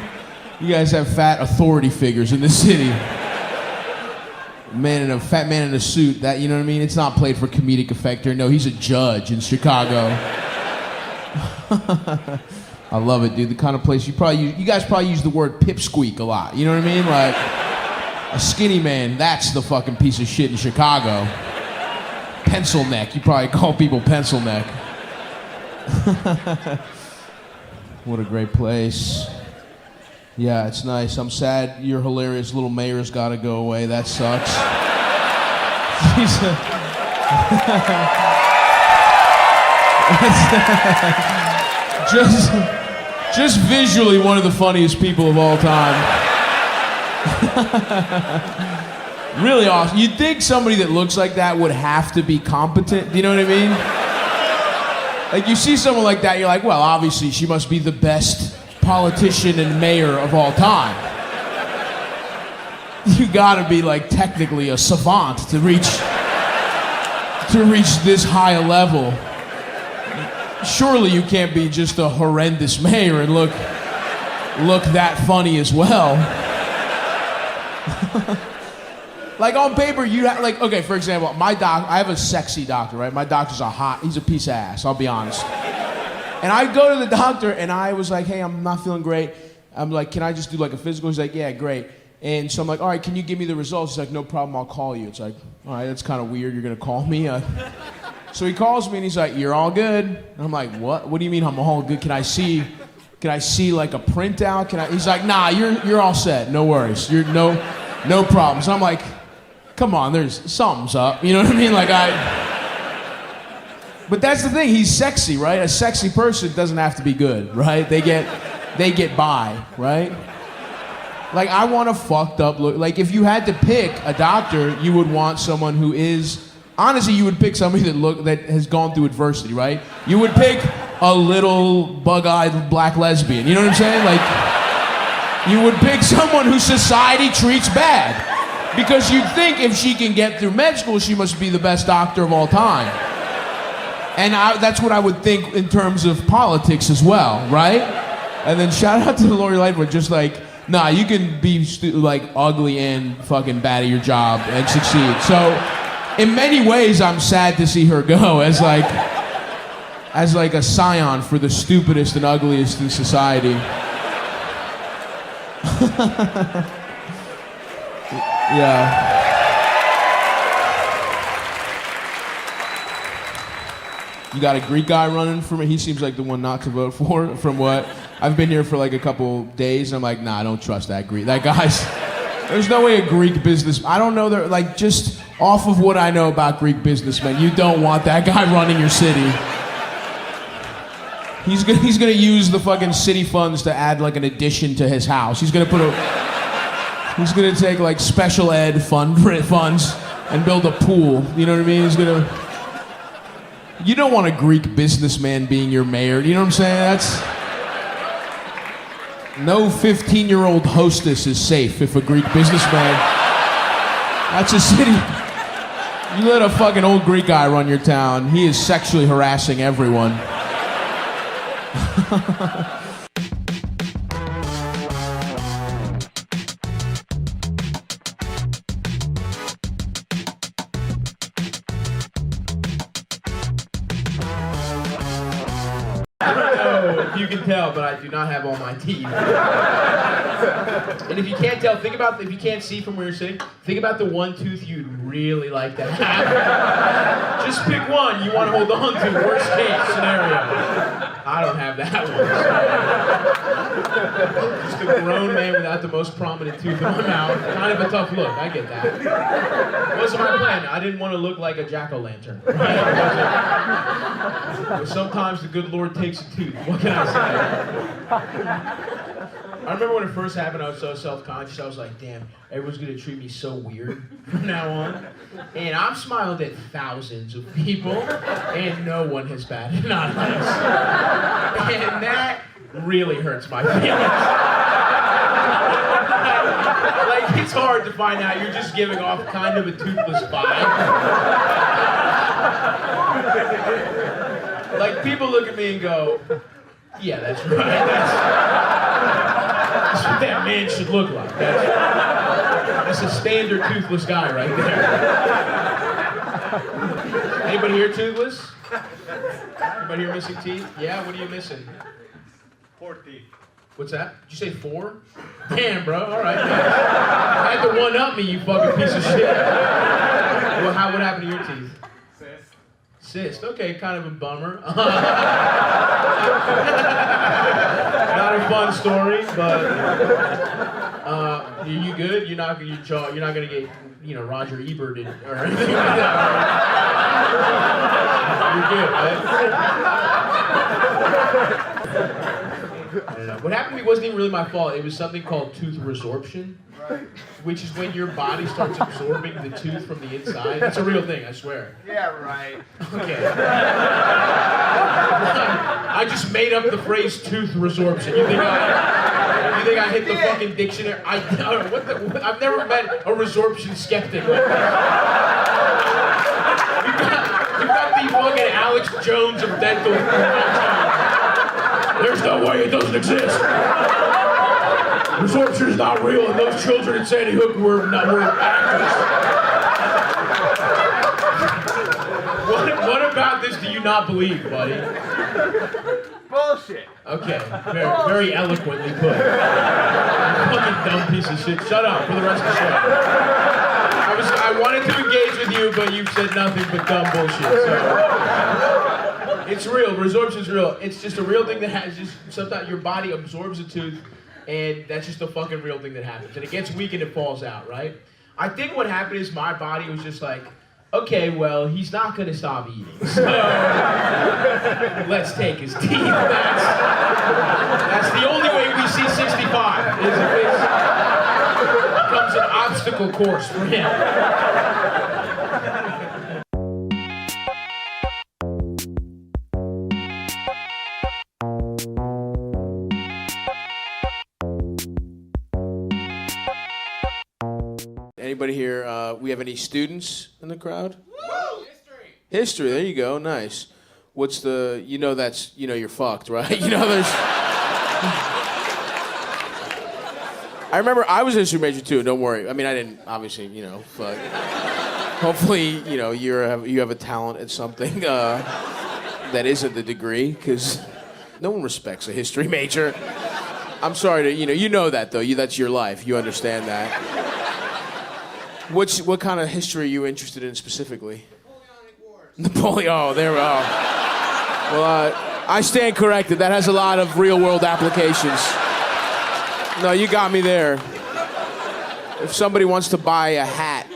You guys have fat authority figures in this city. Fat man in a suit, that, you know what I mean? It's not played for comedic effect here. No, he's a judge in Chicago. I love it, dude. The kind of place you guys probably use the word pipsqueak a lot. You know what I mean? Like, a skinny man, that's the fucking piece of shit in Chicago. Pencil neck. You probably call people pencil neck. What a great place. Yeah, it's nice. I'm sad your hilarious little mayor's got to go away. That sucks. Just visually one of the funniest people of all time. Really awesome. You'd think somebody that looks like that would have to be competent. Do you know what I mean? Like, you see someone like that, you're like, well, obviously she must be the best politician and mayor of all time. You gotta be like technically a savant to reach this high a level. Surely you can't be just a horrendous mayor and look that funny as well. Like, on paper, like, okay, for example, I have a sexy doctor, right? My doctor's he's a piece of ass, I'll be honest. And I go to the doctor, and I was like, hey, I'm not feeling great. I'm like, can I just do like a physical? He's like, yeah, great. And so I'm like, all right, can you give me the results? He's like, no problem, I'll call you. It's like, all right, that's kind of weird, you're gonna call me? So he calls me, and he's like, you're all good. And I'm like, what? What do you mean I'm all good? Can I see like a printout? He's like, nah, you're all set, no worries. No problems. I'm like, come on, something's up. You know what I mean? But that's the thing, he's sexy, right? A sexy person doesn't have to be good, right? They get by, right? Like, I want a fucked up look. Like, if you had to pick a doctor, you would want someone who is, honestly, you would pick somebody that has gone through adversity, right? You would pick a little bug-eyed black lesbian, you know what I'm saying? Like, you would pick someone who society treats bad. Because you'd think if she can get through med school, she must be the best doctor of all time. And that's what I would think in terms of politics as well, right? And then shout out to Lori Lightfoot, just like, nah, you can be like ugly and fucking bad at your job and succeed. So, in many ways, I'm sad to see her go as like a scion for the stupidest and ugliest in society. Yeah. You got a Greek guy running for me? He seems like the one not to vote for, from what? I've been here for like a couple days, and I'm like, nah, I don't trust that Greek. That guy's... There's no way a Greek business... I don't know, like, just off of what I know about Greek businessmen, you don't want that guy running your city. He's gonna use the fucking city funds to add like an addition to his house. He's gonna take like special ed funds and build a pool. You know what I mean? You don't want a Greek businessman being your mayor. You know what I'm saying? No 15-year-old hostess is safe if a Greek businessman... That's a city... You let a fucking old Greek guy run your town, he is sexually harassing everyone. I don't know if you can tell, but I do not have all my teeth. And if you can't tell, if you can't see from where you're sitting, think about the one tooth you'd really like to have. Just pick one you want to hold on to, worst case scenario. I don't have that one. Just a grown man without the most prominent tooth in my mouth. Kind of a tough look, I get that. Wasn't my plan. I didn't want to look like a jack-o'-lantern. Right? But sometimes the good Lord takes a tooth. What can I say? I remember when it first happened, I was so self-conscious. I was like, damn, everyone's going to treat me so weird from now on. And I've smiled at thousands of people, and no one has batted an eyelash. And that really hurts my feelings. Like, it's hard to find out you're just giving off kind of a toothless vibe. Like, people look at me and go, yeah, that's right. That's what that man should look like. That's a standard toothless guy right there. Anybody here toothless? Anybody here missing teeth? Yeah, what are you missing? 4 teeth. What's that? Did you say 4? Damn, bro. All right. I had to one-up me, you fucking piece of shit. Well, what happened to your teeth? Cyst. Okay, kind of a bummer. Not a fun story, but you good? You're not gonna get, Roger Ebert or anything like that. You're good, right? I don't know. What happened to me wasn't even really my fault. It was something called tooth resorption, which is when your body starts absorbing the tooth from the inside. That's a real thing, I swear. Yeah, right. Okay. I just made up the phrase tooth resorption. You think I hit the fucking dictionary? I've never met a resorption skeptic like that. You got the fucking Alex Jones of dental. There's no way it doesn't exist. Resorption is not real, and those children in Sandy Hook were actors. What about this do you not believe, buddy? Bullshit. Okay, very eloquently put. You fucking dumb piece of shit. Shut up for the rest of the show. I wanted to engage with you, but you said nothing but dumb bullshit. So. It's real. Resorption's real. It's just a real thing that has just sometimes your body absorbs a tooth, and that's just a fucking real thing that happens. And it gets weak and it falls out, right? I think what happened is my body was just like, okay, well, he's not gonna stop eating, so let's take his teeth. That's the only way we see 65. It becomes an obstacle course for him. Anybody here, we have any students in the crowd? Woo! History, there you go, nice. What's the, you're fucked, right? There's... I remember I was a history major too. Don't worry. I mean, I didn't obviously, but hopefully, you have a talent at something that isn't the degree, because no one respects a history major. I'm sorry to, you know that though. That's your life. You understand that. What kind of history are you interested in specifically? Napoleon. Oh, there we are. Well, I stand corrected. That has a lot of real-world applications. No, you got me there. If somebody wants to buy a hat,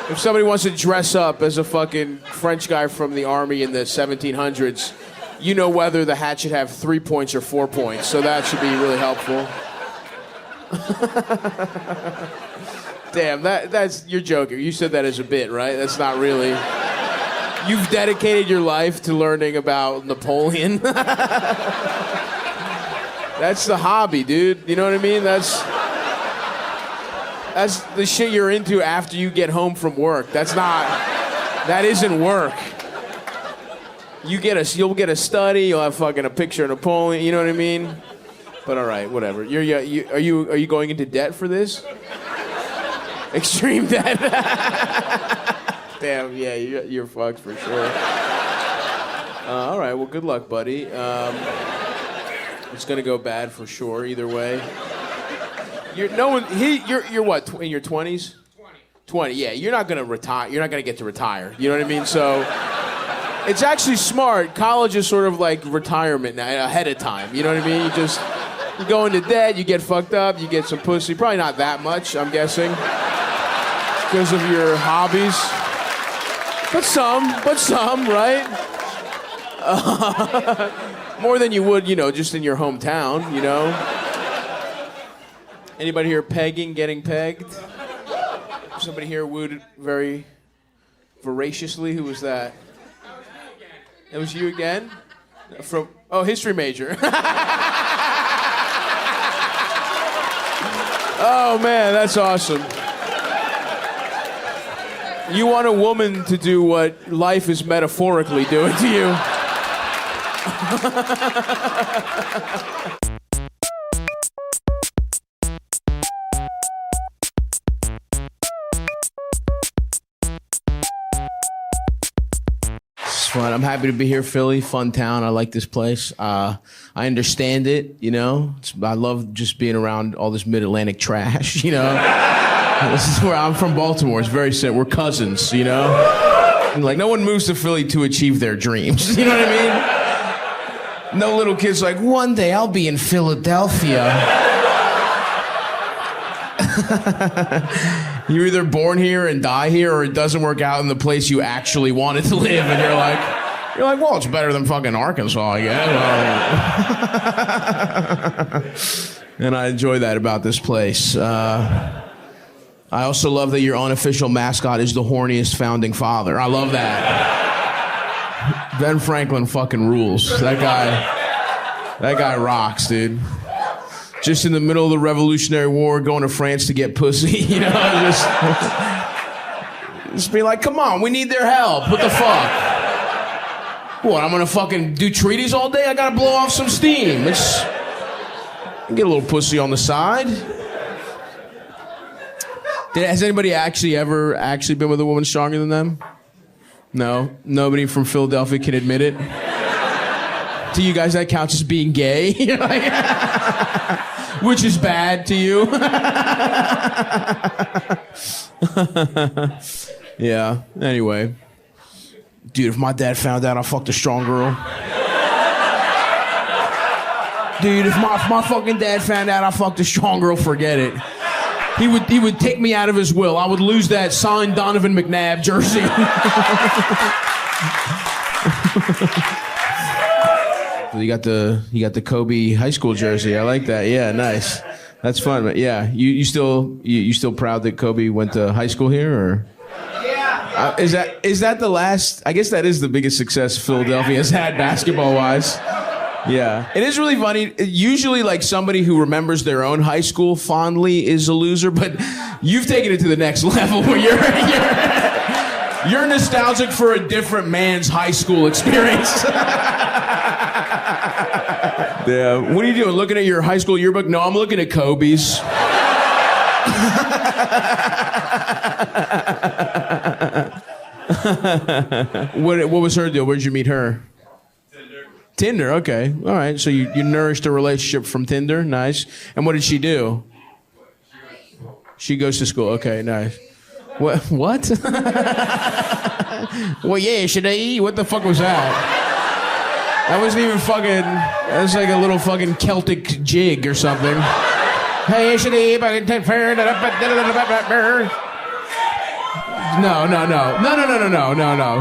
if somebody wants to dress up as a fucking French guy from the army in the 1700s, you know whether the hat should have 3 points or 4 points. So that should be really helpful. Damn, that's you're joking. You said that as a bit, right? That's not really. You've dedicated your life to learning about Napoleon. That's the hobby, dude. You know what I mean? That's the shit you're into after you get home from work. That isn't work. You'll get a study. You'll have fucking a picture of Napoleon. You know what I mean? But all right, whatever. Are you going into debt for this? Extreme debt. Damn, yeah, you're fucked for sure. All right, well, good luck, buddy. It's gonna go bad for sure. Either way. You're what? In your 20s? 20. Yeah, you're not gonna retire. You're not gonna get to retire. You know what I mean? So. It's actually smart. College is sort of like retirement now, ahead of time. You know what I mean? You go into debt, you get fucked up, you get some pussy. Probably not that much, I'm guessing, because of your hobbies. But some, right? More than you would, just in your hometown, Anybody here pegging, getting pegged? Somebody here wooed very voraciously. Who was that? It was you again? History major. Oh man, that's awesome. You want a woman to do what life is metaphorically doing to you. Fun. I'm happy to be here, Philly. Fun town. I like this place. I understand it, I love just being around all this mid-Atlantic trash, This is where I'm from, Baltimore. It's very simple. We're cousins, And like, no one moves to Philly to achieve their dreams. You know what I mean? No little kid's like, one day I'll be in Philadelphia. You're either born here and die here, or it doesn't work out in the place you actually wanted to live, and you're like, well, it's better than fucking Arkansas, I guess. And I enjoy that about this place. I also love that your unofficial mascot is the horniest founding father. I love that. Ben Franklin fucking rules. That guy rocks, dude. Just in the middle of the Revolutionary War, going to France to get pussy, just be like, come on, we need their help. What the fuck? What, I'm gonna fucking do treaties all day? I gotta blow off some steam. Get a little pussy on the side. Has anybody ever been with a woman stronger than them? No? Nobody from Philadelphia can admit it? To you guys, that counts as being gay? Which is bad to you. Yeah, anyway. Dude, if my dad found out I fucked a strong girl. Dude, if my fucking dad found out I fucked a strong girl, forget it. He would take me out of his will. I would lose that signed Donovan McNabb jersey. You got the Kobe high school jersey. I like that. Yeah, nice. That's fun. But yeah, you still proud that Kobe went to high school here, or? Yeah. Is that the last? I guess that is the biggest success Philadelphia has had basketball wise. Yeah, it is really funny. Usually, like, somebody who remembers their own high school fondly is a loser, but you've taken it to the next level where you're nostalgic for a different man's high school experience. Yeah. What are you doing? Looking at your high school yearbook? No, I'm looking at Kobe's. What was her deal? Where did you meet her? Tinder, okay. All right. So you nourished a relationship from Tinder. Nice. And what did she do? She goes to school. Okay, nice. What? Well, yeah, should I eat? What the fuck was that? That wasn't even fucking... That was like a little fucking Celtic jig or something. Hey, should I eat? No.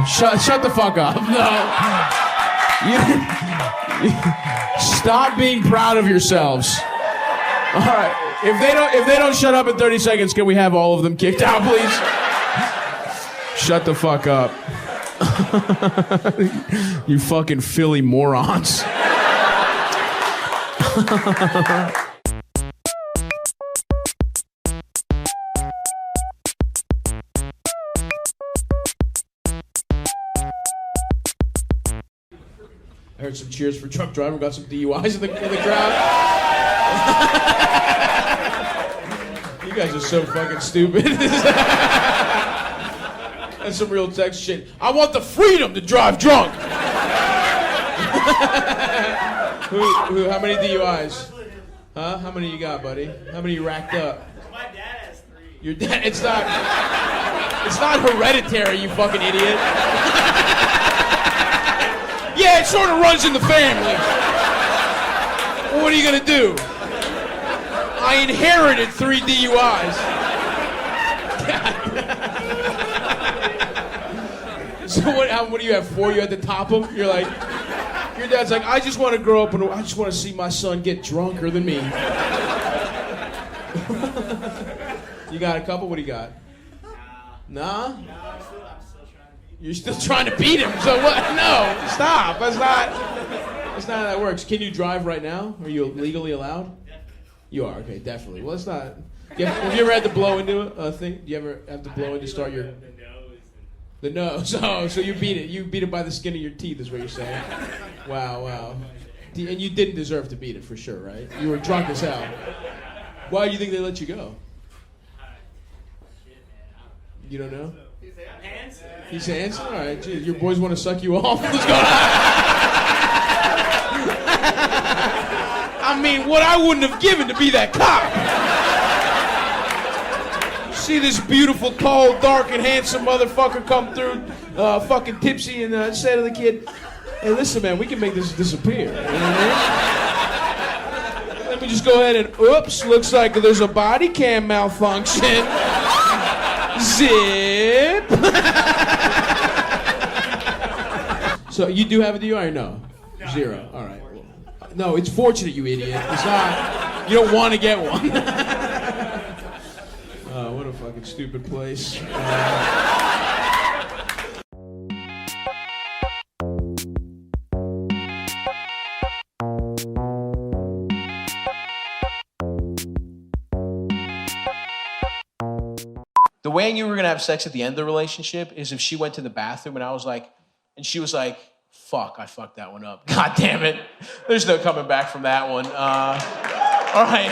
Shut the fuck up. No. Stop being proud of yourselves. All right. If they don't shut up in 30 seconds, can we have all of them kicked out, please? Shut the fuck up. You fucking Philly morons. I heard some cheers for truck driver. Got some DUIs in the crowd. You guys are so fucking stupid. That's some real text shit. I want the freedom to drive drunk. How many DUIs? Huh? How many you got, buddy? How many you racked up? My dad has 3. Your dad? It's not hereditary, you fucking idiot. Yeah, it sort of runs in the family. Well, what are you gonna do? I inherited 3 DUIs. So what do you have, 4? You had to top them? You're like, your dad's like, I just want to grow up and I just want to see my son get drunker than me. You got a couple? What do you got? Nah? I'm still trying to beat him. You're still trying to beat him? So what? No, stop. That's not how that works. Can you drive right now? Are you legally allowed? Definitely. You are, okay, definitely. Well, it's not. Have you ever had to blow into a thing? Do you ever have to blow in to start your... The nose. Oh, so you beat it. You beat it by the skin of your teeth is what you're saying. Wow. And you didn't deserve to beat it for sure, right? You were drunk as hell. Why do you think they let you go? You don't know? He's handsome? All right, geez, your boys want to suck you off? What's going on? I mean, what I wouldn't have given to be that cop. See this beautiful, tall, dark, and handsome motherfucker come through, fucking tipsy, and say to the kid, hey, listen, man, we can make this disappear. You know what I mean? Let me just go ahead and, oops, looks like there's a body cam malfunction. Zip. So you do have a DUI or no? 0. All right. No, it's fortunate, you idiot. It's not. You don't want to get one. What a fucking stupid place. The way I knew we were gonna have sex at the end of the relationship is if she went to the bathroom and I was like, and she was like, fuck, I fucked that one up. God damn it. There's no coming back from that one. All right.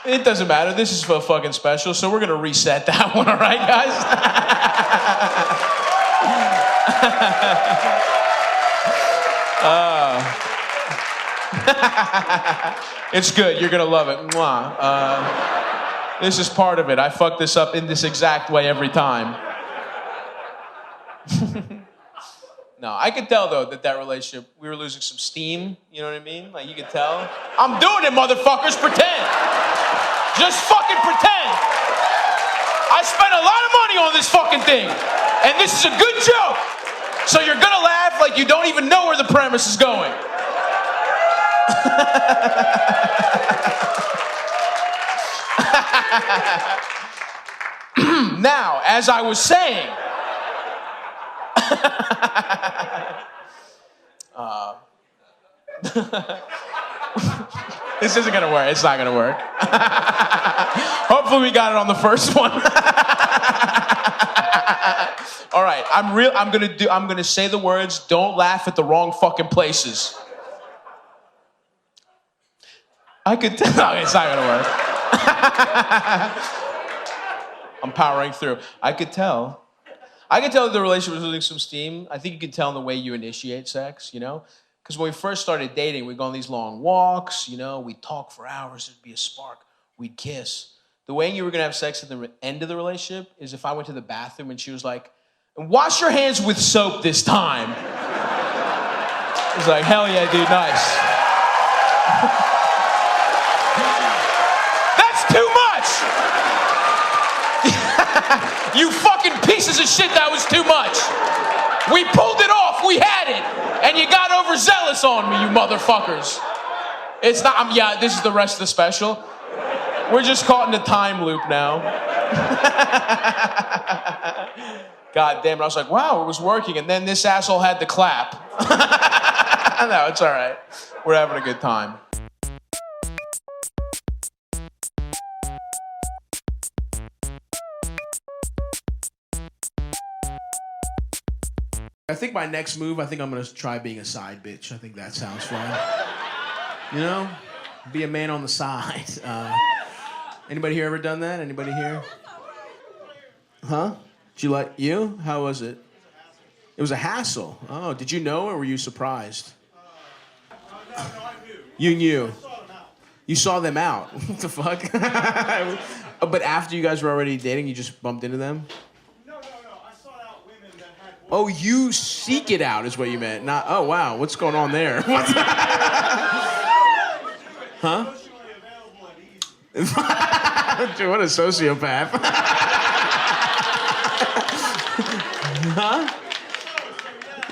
It doesn't matter. This is for fucking special, so we're gonna reset that one, all right, guys? It's good. You're gonna love it. Mwah. This is part of it. I fuck this up in this exact way every time. No, I could tell, though, that relationship, we were losing some steam. You know what I mean? Like, you could tell. I'm doing it, motherfuckers. Pretend. Just fucking pretend. I spent a lot of money on this fucking thing. And this is a good joke. So you're gonna laugh like you don't even know where the premise is going. Now, as I was saying, this isn't gonna work. It's not gonna work. Hopefully we got it on the first one. All right, I'm gonna say the words. Don't laugh at the wrong fucking places. I could tell. No, it's not gonna work. I'm powering through. I could tell that the relationship was losing some steam. I think you could tell in the way you initiate sex, you know? Because when we first started dating, we'd go on these long walks, you know, we'd talk for hours, there'd be a spark, we'd kiss. The way you were gonna have sex at the end of the relationship is if I went to the bathroom and she was like, wash your hands with soap this time. It was like, hell yeah, dude, nice. That's too much! You fucking pieces of shit, that was too much. We pulled it off, we had it, and you got overzealous on me, you motherfuckers. It's not, yeah, this is the rest of the special. We're just caught in a time loop now. God damn it, I was like, wow, it was working, and then this asshole had to clap. No, it's all right. We're having a good time. I think my next move, I'm gonna try being a side bitch. I think that sounds fun. You know? Be a man on the side. Anybody here ever done that? Anybody here? Huh? Did you like you? How was it? It was a hassle. Oh, did you know or were you surprised? No, I knew. You knew. I saw them out. You saw them out. What the fuck? But after you guys were already dating, you just bumped into them? No. I sought out women that had boys. Oh, you seek it out is what you meant. Not, oh, wow, what's going on there? What's huh? Emotionally available and easy. Dude, what a sociopath. Huh?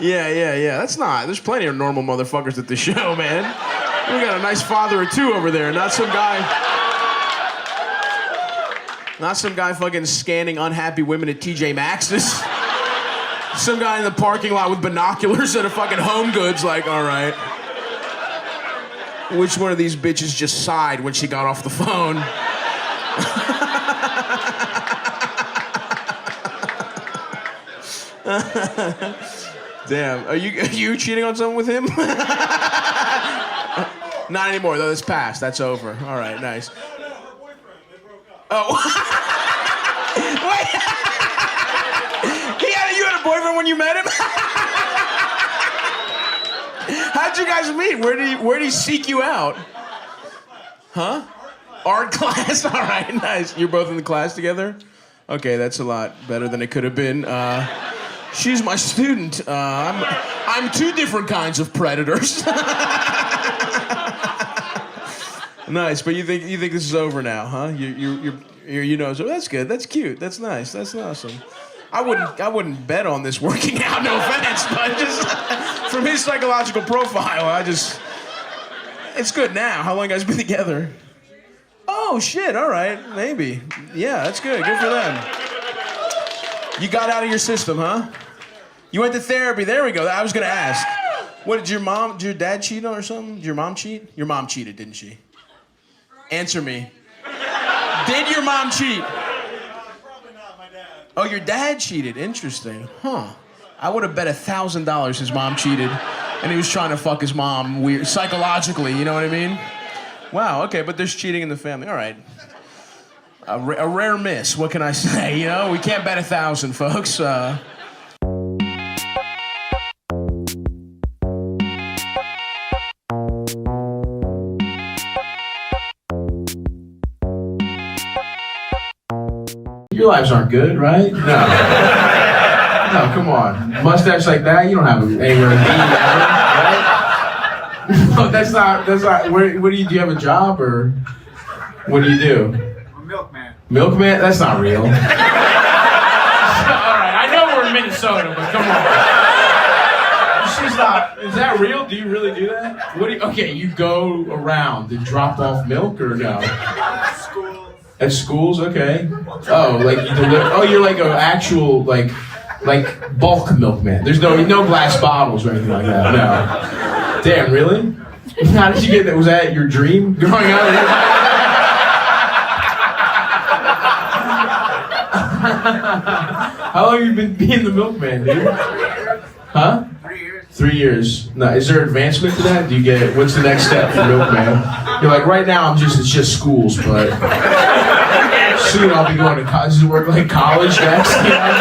Yeah. That's not. There's plenty of normal motherfuckers at the show, man. We got a nice father or two over there, not some guy fucking scanning unhappy women at TJ Maxx's. Some guy in the parking lot with binoculars at a fucking Home Goods, like, all right. Which one of these bitches just sighed when she got off the phone? Damn, are you cheating on someone with him? Not anymore, though. It's past. That's over. All right, nice. No, her boyfriend, they broke up. Oh. Wait. You had a boyfriend when you met him? How'd you guys meet? Where'd he seek you out? Huh? Art class. All right, nice. You're both in the class together? Okay, that's a lot better than it could have been. She's my student. I'm two different kinds of predators. Nice, but you think this is over now, huh? You know, so that's good. That's cute. That's nice. That's awesome. I wouldn't bet on this working out. No offense, but just from his psychological profile, it's good now. How long you guys been together? Oh shit! All right, maybe. Yeah, that's good. Good for them. You got out of your system, huh? You went to therapy. There we go. I was gonna ask. What did your dad cheat on or something? Did your mom cheat? Your mom cheated, didn't she? Answer me. Did your mom cheat? Probably not, my dad. Oh, your dad cheated. Interesting. Huh. I would have bet $1,000 his mom cheated, and he was trying to fuck his mom weird psychologically. You know what I mean? Wow. Okay, but there's cheating in the family. All right. A rare miss. What can I say? You know, we can't bet 1,000, folks. Your lives aren't good, right? No. No, come on. Mustache like that, you don't have anywhere to be ever, right? No, that's not, what do you have a job or what do you do? I'm a milkman. Milkman? That's not real. Alright, I know we're in Minnesota, but come on. She's not, is that real? Do you really do that? Okay, you go around and drop off milk or no? School. At schools, okay. Oh, like you deliver. Oh, you're like an actual like bulk milkman. There's no glass bottles or anything like that. No. Damn, really? How did you get that? Was that your dream growing up? How long have you been being the milkman, dude? Huh? 3 years. 3 years. Now, is there advancement to that? What's the next step for milkman? You're like, right now it's just schools, but soon I'll be going to college to work like college next. You know?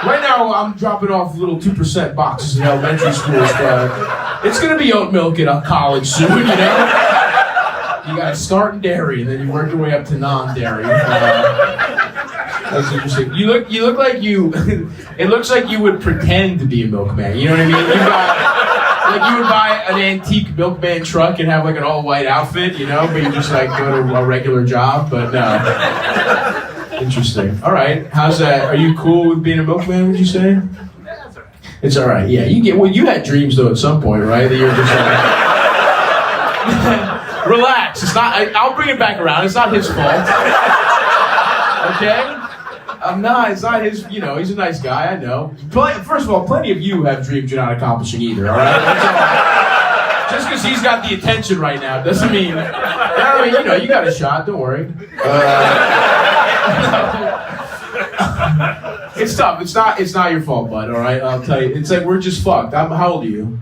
Right now I'm dropping off little 2% boxes in elementary schools, but it's gonna be oat milk at a college soon, you know? You gotta start in dairy and then you work your way up to non-dairy. That's interesting. You look like you. It looks like you would pretend to be a milkman. You know what I mean? You would buy an antique milkman truck and have like an all-white outfit, you know, but you just like go to a regular job. But no. Interesting. All right. How's that? Are you cool with being a milkman? Would you say? It's all right. Yeah. You had dreams though at some point, right? That you were just like. Relax. It's not. I'll bring it back around. It's not his fault. Okay. It's not his, you know, he's a nice guy, I know. First of all, plenty of you have dreams you're not accomplishing either, all right? That's all right. Just because he's got the attention right now doesn't mean, you know, you got a shot, don't worry. It's tough, it's not your fault, bud, all right? I'll tell you, it's like we're just fucked. How old are you?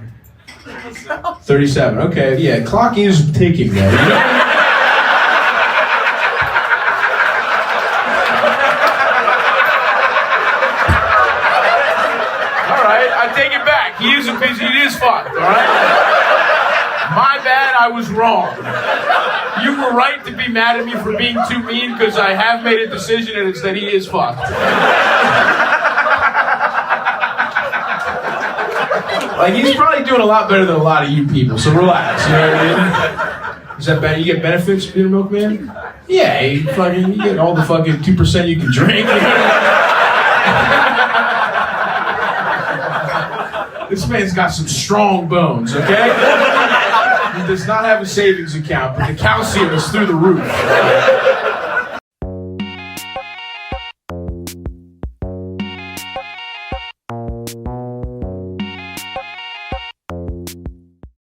37, okay, yeah, clock is ticking though, you know? It is fucked, all right? My bad, I was wrong. You were right to be mad at me for being too mean because I have made a decision and it's that he is fucked. Like, he's probably doing a lot better than a lot of you people, so relax, you know what I mean? Is that bad? You get benefits being a milkman? Yeah, you get all the fucking 2% you can drink. You know? This man's got some strong bones, okay? He does not have a savings account, but the calcium is through the roof.